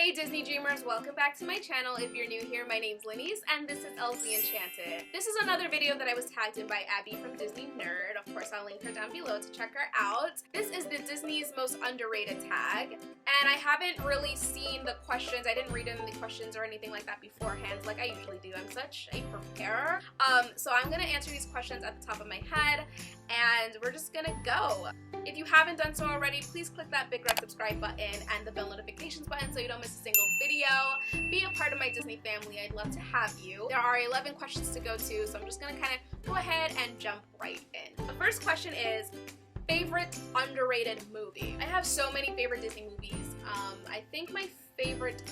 Hey Disney Dreamers, welcome back to my channel. If you're new here, my name's Linny's and this is Elzeyenchanted. This is another video that I was tagged in by Abby from Disneynerdd. Of course, I'll link her down below to check her out. This is the Disney's most underrated tag, and I haven't really seen the questions. I didn't read any of the questions or anything like that beforehand like I usually do. I'm such a preparer. So I'm gonna answer these questions at the top of my head, and we're just gonna go. If you haven't done so already, please click that big red subscribe button and the bell notifications button so you don't miss a single video. Be a part of my Disney family. I'd love to have you. There are 11 questions to go to, so I'm just gonna kind of go ahead and jump right in. The first question is, favorite underrated movie? I have so many favorite Disney movies. I think my favorite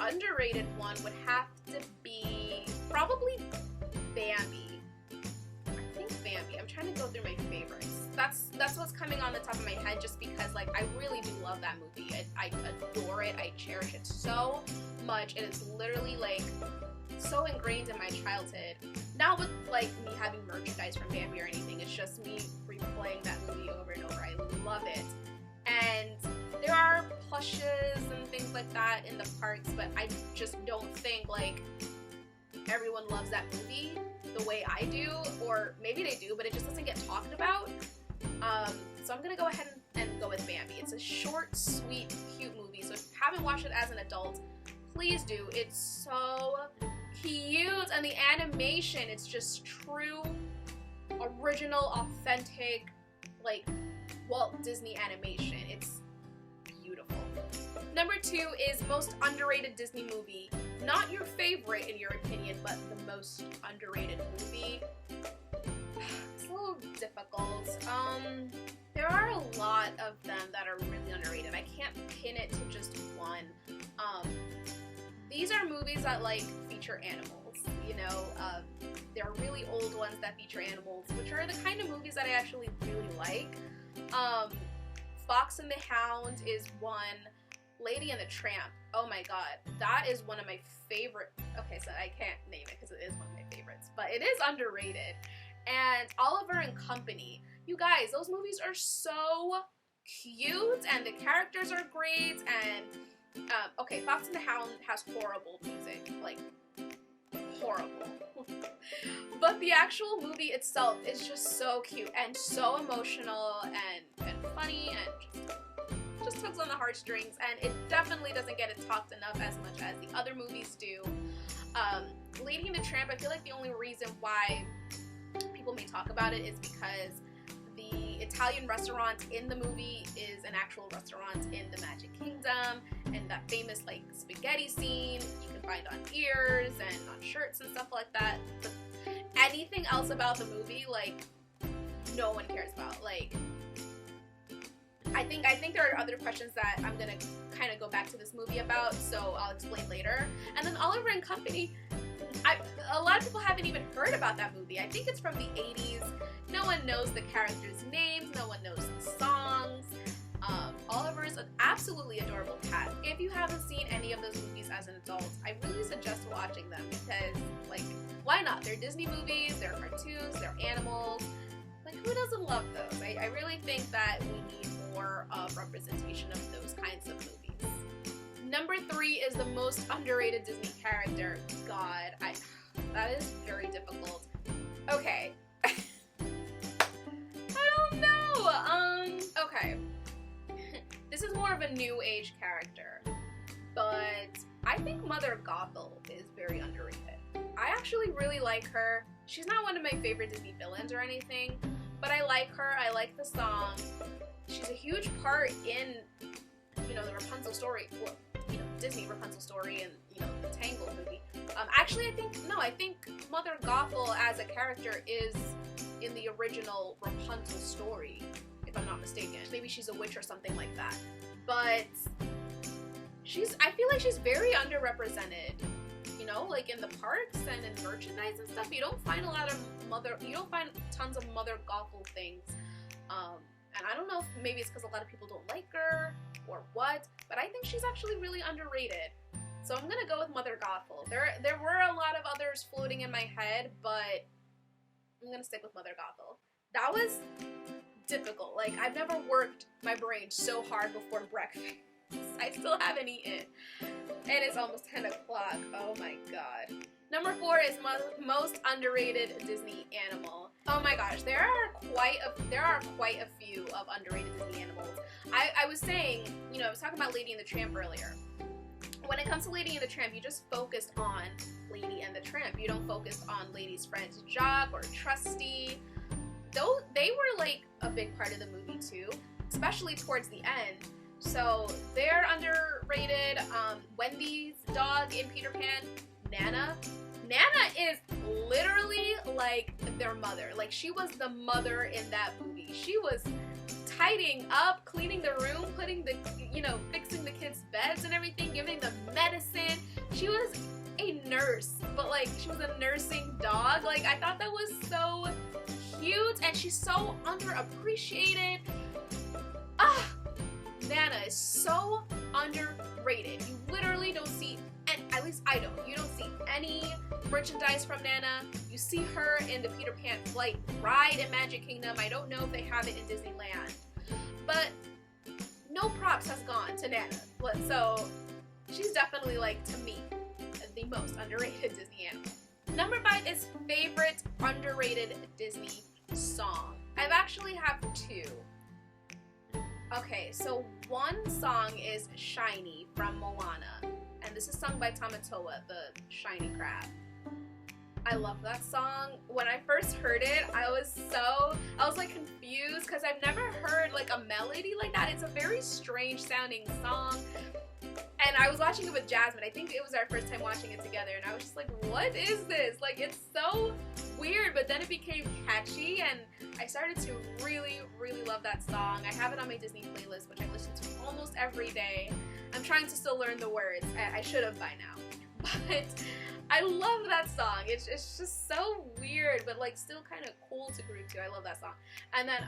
underrated one would have to be probably Bambi. I think Bambi. I'm trying to go through my favorites. That's what's coming on the top of my head, just because like I really do love that movie. I adore it. I cherish it so much. It is literally like so ingrained in my childhood. Not with like me having merchandise from Bambi or anything. It's just me replaying that movie over and over. I love it. And there are plushes and things like that in the parks, but I just don't think like everyone loves that movie the way I do, or maybe they do, but it just doesn't get talked about. So I'm gonna go ahead and go with Bambi. It's a short, sweet, cute movie, so if you haven't watched it as an adult, please do. It's so cute, and the animation, it's just true, original, authentic, like Walt Disney animation. It's beautiful. Number 2 is most underrated Disney movie. Not your favorite in your opinion, but the most underrated movie. It's a little difficult. There are a lot of them that are really underrated. I can't pin it to just one. These are movies that like feature animals, you know. There are really old ones that feature animals, which are the kind of movies that I actually really like. Fox and the Hound is one. Lady and the Tramp, oh my god, that is one of my favorite. Okay, so I can't name it because it is one of my favorites, but it is underrated. And Oliver and Company, you guys, those movies are so cute and the characters are great. And okay, Fox and the Hound has horrible music, like horrible. But the actual movie itself is just so cute and so emotional and funny and just tugs on the heartstrings, and it definitely doesn't get it talked enough as much as the other movies do. Lady and the Tramp, I feel like the only reason why people may talk about it is because the Italian restaurant in the movie is an actual restaurant in the Magic Kingdom, and that famous like spaghetti scene you can find on ears and on shirts and stuff like that. But anything else about the movie, like, no one cares about. Like, I think there are other questions that I'm gonna kind of go back to this movie about, so I'll explain later. And then Oliver and Company, a lot of people haven't even heard about that movie. I think it's from the 80s. No one knows the characters' names. No one knows the songs. Oliver is an absolutely adorable cat. If you haven't seen any of those movies as an adult, I really suggest watching them because, like, why not? They're Disney movies, they're cartoons, they're animals. Like, who doesn't love those? I really think that we need more representation of those kinds of movies. Number 3 is the most underrated Disney character. God, that is very difficult. Okay. I don't know. Okay. This is more of a new age character, but I think Mother Gothel is very underrated. I actually really like her. She's not one of my favorite Disney villains or anything, but I like her. I like the song. She's a huge part in, you know, the Rapunzel story, well, you know, Disney Rapunzel story and, you know, the Tangled movie. Actually, I think Mother Gothel as a character is in the original Rapunzel story, if I'm not mistaken. Maybe she's a witch or something like that. But I feel like she's very underrepresented. You know, like in the parks and in merchandise and stuff, you don't find tons of Mother Gothel things. And I don't know if maybe it's because a lot of people don't like her or what, but I think she's actually really underrated. So I'm gonna go with Mother Gothel. There were a lot of others floating in my head, but I'm gonna stick with Mother Gothel. That was difficult. Like, I've never worked my brain so hard before breakfast. I still haven't eaten. it's almost 10 o'clock. Oh my god. Number 4 is most underrated Disney animal. Oh my gosh, there are quite a few of underrated Disney animals. I was saying, you know, I was talking about Lady and the Tramp earlier. When it comes to Lady and the Tramp, you just focused on Lady and the Tramp. You don't focus on Lady's friends Jock or Trusty. Though they were like a big part of the movie too, especially towards the end. So they're underrated. Wendy's dog in Peter Pan, Nana. Nana is literally like their mother. Like, she was the mother in that movie. She was tidying up, cleaning the room, putting the, you know, fixing the kids' beds and everything, giving them medicine. She was a nurse, but like, she was a nursing dog. Like, I thought that was so cute, and she's so underappreciated. Nana is so underrated. You literally don't see, and at least I don't, you don't see any merchandise from Nana. You see her in the Peter Pan flight ride in Magic Kingdom. I don't know if they have it in Disneyland, but no props has gone to Nana. So she's definitely, like, to me, the most underrated Disney animal. Number 5 is favorite underrated Disney song. I've actually have 2. Okay, so one song is Shiny from Moana, and this is sung by Tamatoa, the shiny crab. I love that song. When I first heard it, I was like confused because I've never heard like a melody like that. It's a very strange sounding song. And I was watching it with Jasmine. I think it was our first time watching it together, and I was just like, what is this? Like, it's so weird, but then it became catchy, and I started to really, really love that song. I have it on my Disney playlist, which I listen to almost every day. I'm trying to still learn the words. I should have by now. But I love that song. It's just so weird, but like still kind of cool to groove to. I love that song. And then,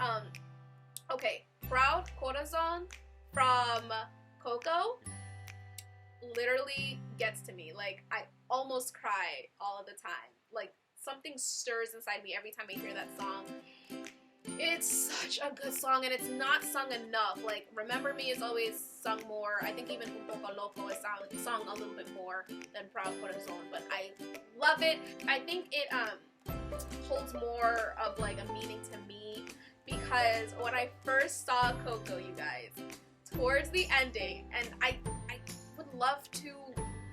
okay, Proud Corazon from Coco literally gets to me. Like, I almost cry all of the time. Like, something stirs inside me every time I hear that song. It's such a good song, and it's not sung enough. Like, Remember Me is always sung more. I think even Un Poco Loco is sung a little bit more than Proud Corazon, but I love it. I think it holds more of like a meaning to me, because when I first saw Coco, you guys, towards the ending, and I would love to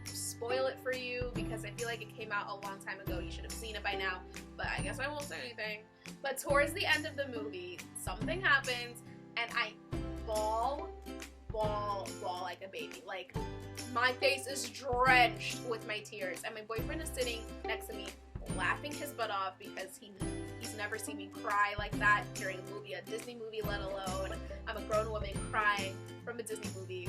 spoil it for you because I feel like it came out a long time ago. You should have seen it by now, but I guess I won't say anything. But towards the end of the movie, something happens, and I bawl like a baby. Like, my face is drenched with my tears, and my boyfriend is sitting next to me laughing his butt off because he's never seen me cry like that during a movie, a Disney movie, let alone I'm a grown woman crying from a Disney movie.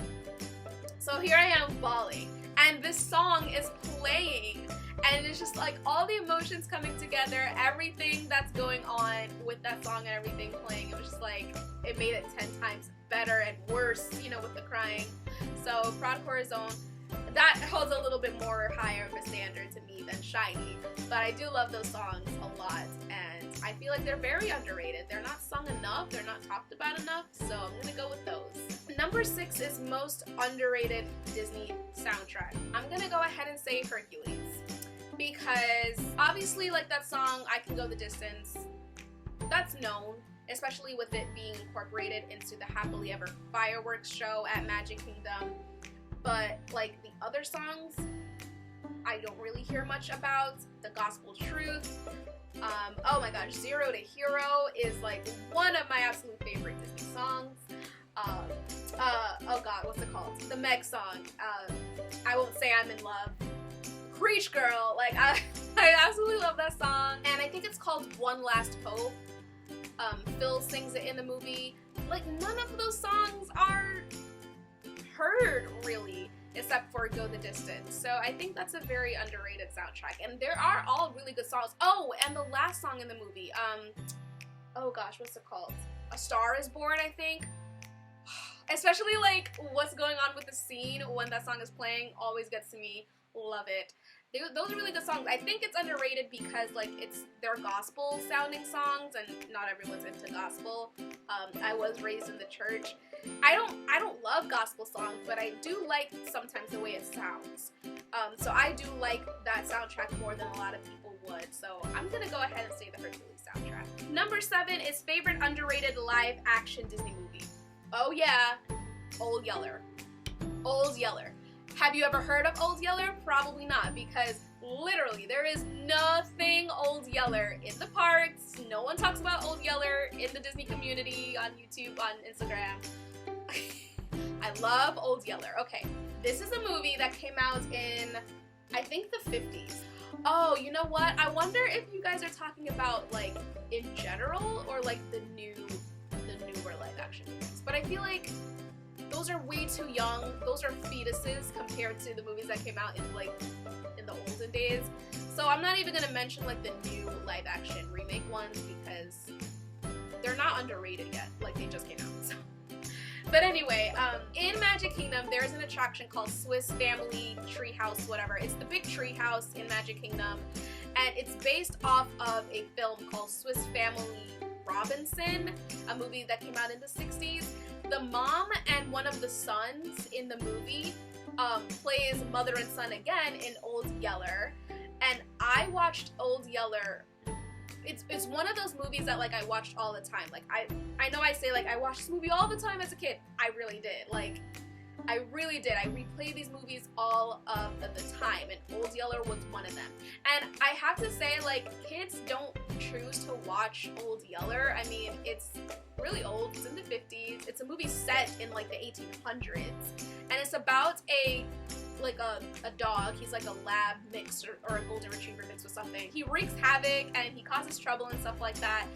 So here I am bawling, and this song is playing, and it's just like all the emotions coming together, everything that's going on with that song and everything playing. It was just like, it made it 10 times better and worse, you know, with the crying. So Proud Corazon, that holds a little bit more higher of a standard to me than Shiny, but I do love those songs a lot, and I feel like they're very underrated. They're not sung enough, they're not talked about enough, so I'm gonna go with those. Number 6 is most underrated Disney soundtrack. I'm gonna go ahead and say Hercules, because obviously, like, that song, I Can Go the Distance, that's known, especially with it being incorporated into the Happily Ever fireworks show at Magic Kingdom. But like the other songs, I don't really hear much about. The Gospel Truth, oh my gosh, Zero to Hero is like one of my absolute favorite Disney songs. Oh god, what's it called? The Meg song, I Won't Say I'm in Love. Preach, girl. Like, I absolutely love that song, and I think it's called One Last Hope. Phil sings it in the movie. Like, none of those songs are heard really, except for Go the Distance. So I think that's a very underrated soundtrack, and there are all really good songs. Oh, and the last song in the movie, oh gosh, what's it called? A Star Is Born, I think. Especially like what's going on with the scene when that song is playing always gets to me. Love it. Those are really good songs. I think it's underrated because like they're gospel sounding songs, and not everyone's into gospel. I was raised in the church. I don't love gospel songs, but I do like sometimes the way it sounds. I do like that soundtrack more than a lot of people would, so I'm gonna go ahead and say the Hercules soundtrack. Number 7 is favorite underrated live action Disney movie. Oh yeah, Old Yeller. Old Yeller. Have you ever heard of Old Yeller? Probably not, because literally there is nothing Old Yeller in the parks. No one talks about Old Yeller in the Disney community, on YouTube, on Instagram. I love Old Yeller. Okay, this is a movie that came out in, I think, the 50s. Oh, you know what? I wonder if you guys are talking about, like, in general, or like the newer live action movies. But I feel like those are way too young. Those are fetuses compared to the movies that came out in the olden days. So I'm not even gonna mention like the new live action remake ones because they're not underrated yet. Like, they just came out. So. But anyway, in Magic Kingdom, there's an attraction called Swiss Family Treehouse, whatever. It's the big treehouse in Magic Kingdom, and it's based off of a film called Swiss Family Robinson, a movie that came out in the 60s. The mom and one of the sons in the movie plays mother and son again in Old Yeller, and I watched Old Yeller. It's one of those movies that like I watched all the time. Like I know I say like I watched this movie all the time as a kid. I really did. Like I really did. I replayed these movies all of the time, and Old Yeller was one of them. And I have to say, like, kids don't choose to watch Old Yeller. I mean, it's really old. It's in the 50s. It's a movie set in like the 1800s, and it's about a dog. He's like a lab mix or a golden retriever mixed with something. He wreaks havoc and he causes trouble and stuff like that,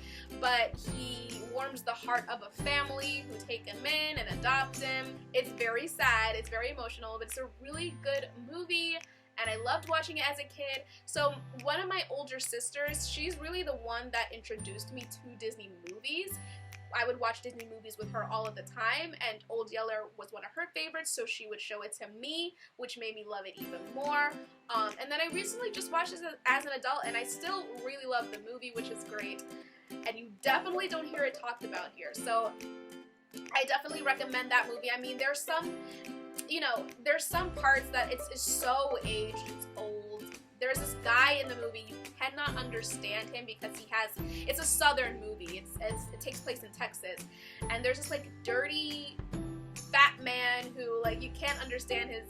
but he warms the heart of a family who take him in and adopt him. It's very sad, it's very emotional, but it's a really good movie, and I loved watching it as a kid. So one of my older sisters, she's really the one that introduced me to Disney movies. I would watch Disney movies with her all of the time, and Old Yeller was one of her favorites, so she would show it to me, which made me love it even more. And then I recently just watched it as an adult, and I still really love the movie, which is great. And you definitely don't hear it talked about here, so I definitely recommend that movie. I mean, there's some, there's some parts that it's so aged, it's old. There's this guy in the movie, you cannot understand him because it's a southern movie, it takes place in Texas, and there's this like dirty fat man who like you can't understand his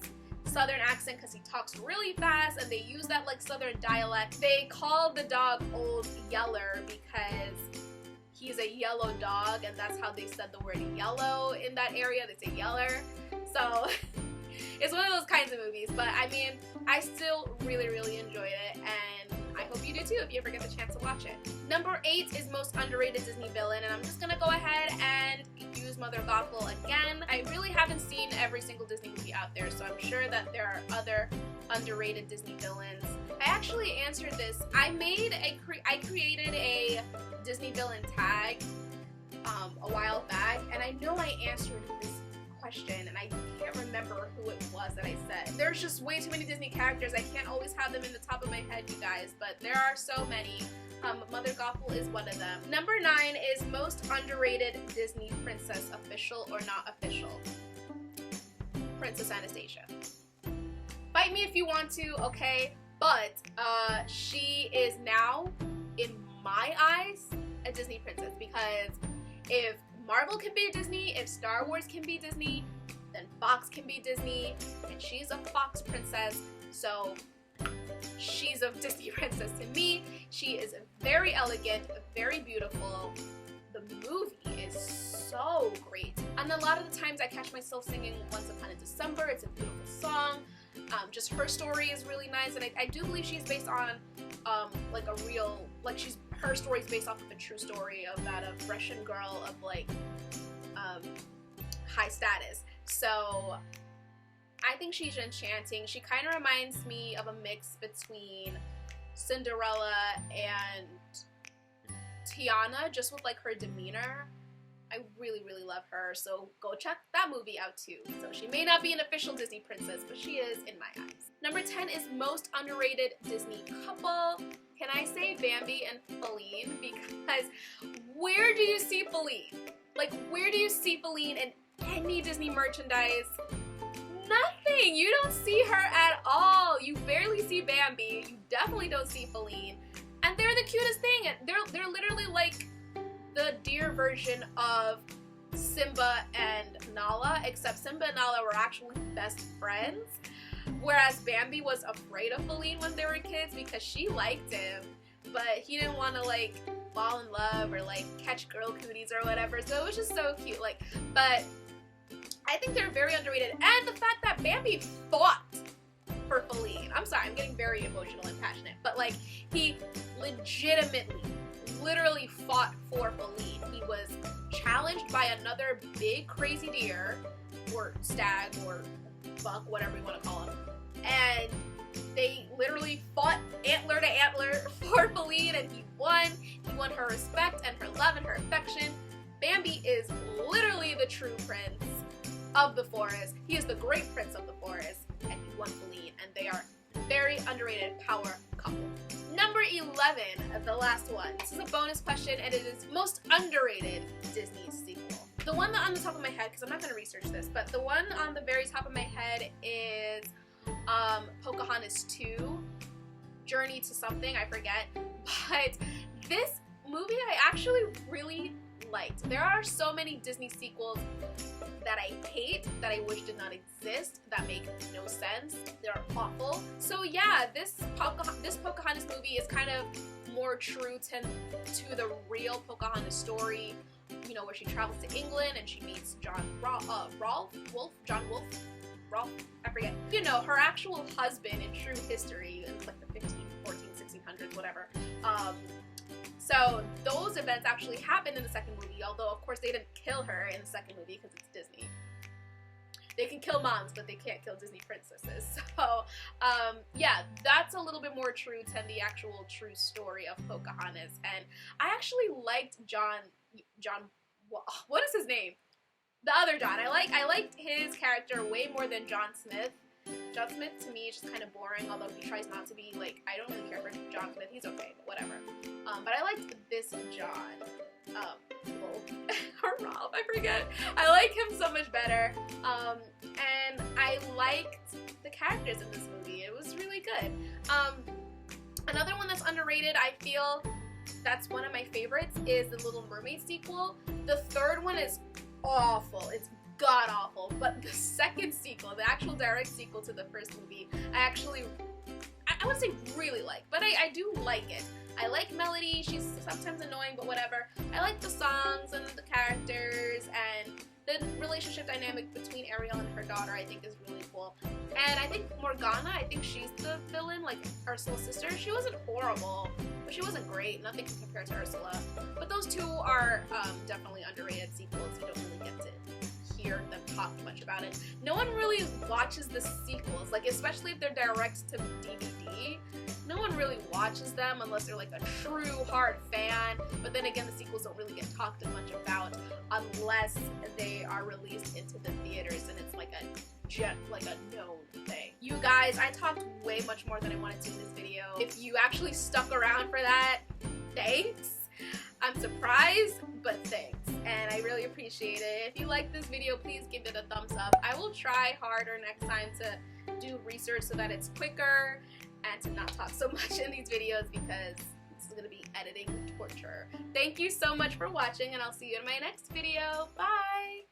southern accent because he talks really fast, and they use that like southern dialect. They call the dog Old Yeller because he's a yellow dog, and that's how they said the word yellow in that area. They say yeller. So it's one of those kinds of movies, but I mean, I still really, really enjoyed it, and I hope you do too if you ever get the chance to watch it. Number 8 is most underrated Disney villain, and I'm just gonna go ahead and use Mother Gothel again. I really haven't seen every single Disney movie out there, so I'm sure that there are other underrated Disney villains. I actually answered this. I created a Disney villain tag a while back, and I know I answered this question, and I can't remember who it was that I said. There's just way too many Disney characters. I can't always have them in the top of my head, you guys, but there are so many. Mother Gothel is one of them. Number 9 is most underrated Disney princess, official or not official. Princess Anastasia. Fight me if you want to, okay? But she is now, in my eyes, a Disney princess, because if Marvel can be Disney, if Star Wars can be Disney, then Fox can be Disney, and she's a Fox princess, so she's a Disney princess to me. She is very elegant, very beautiful. The movie is so great, and a lot of the times I catch myself singing Once Upon a December. It's a beautiful song. Just her story is really nice, and I do believe she's based on like a real, like her story is based off of a true story of that of Russian girl of like high status. So I think she's enchanting. She kind of reminds me of a mix between Cinderella and Tiana, just with like her demeanor. I really, really love her, so go check that movie out too. So she may not be an official Disney princess, but she is in my eyes. Number 10 is most underrated Disney couple. Can I say Bambi and Feline? Because where do you see Feline? Like, where do you see Feline in any Disney merchandise? Nothing! You don't see her at all. You barely definitely don't see Feline. And they're the cutest thing. They're literally like the deer version of Simba and Nala, except Simba and Nala were actually best friends. Whereas Bambi was afraid of Feline when they were kids because she liked him, but he didn't want to like fall in love or like catch girl cooties or whatever. So it was just so cute. Like, but I think they're very underrated. And the fact that Bambi fought for Feline. I'm sorry, I'm getting very emotional and passionate, but like he legitimately, literally fought for Feline. He was challenged by another big crazy deer or stag or buck, whatever you want to call him, and they literally fought antler to antler for Feline, and he won. He won her respect and her love and her affection. Bambi is literally the true prince of the forest. He is the great prince of the forest, and he won Feline, and they are very underrated power couple. Number 11, the last one. This is a bonus question, and it is most underrated Disney sequel. The one that on the top of my head, because I'm not going to research this, but the one on the very top of my head is Pocahontas 2, Journey to something, I forget. But this movie I actually really liked. There are so many Disney sequels that I hate, that I wish did not exist, that make no sense. They're awful. So yeah, this Pocahontas movie is kind of more true to the real Pocahontas story, you know, where she travels to England and she meets Rolf, I forget. You know, her actual husband in true history in like the 1600s, whatever. So those events actually happened in the second movie, although of course they didn't kill her in the second movie because it's Disney. They can kill moms, but they can't kill Disney princesses. So yeah, that's a little bit more true to the actual true story of Pocahontas. And I actually liked John, what is his name? The other John. I liked his character way more than John Smith. John Smith to me is just kind of boring, although he tries not to be. Like, I don't really care for John Smith. He's okay, but whatever. But I liked this John. Or Ralph, I forget. I like him so much better. And I liked the characters in this movie. It was really good. Another one that's underrated, I feel that's one of my favorites, is the Little Mermaid sequel. The third one is awful. It's god awful, but the second sequel, the actual direct sequel to the first movie, I wouldn't say really like, but I do like it. I like Melody. She's sometimes annoying, but whatever. I like the songs and the characters, and the relationship dynamic between Ariel and her daughter I think is really cool. And I think Morgana, I think she's the villain, like Ursula's sister. She wasn't horrible, but she wasn't great. Nothing can compare to Ursula. But those two are definitely underrated sequels. You don't really get to hear them talk much about it. No one really watches the sequels, like especially if they're direct to DVD. No one really watches them unless they're like a true hard fan. But then again, the sequels don't really get talked much about unless they are released into the theaters and it's like a known thing. You guys, I talked way much more than I wanted to in this video. If you actually stuck around for that, thanks. I'm surprised, but thanks, and I really appreciate it. If you like this video, please give it a thumbs up. I will try harder next time to do research so that it's quicker and to not talk so much in these videos because this is going to be editing torture. Thank you so much for watching, and I'll see you in my next video. Bye!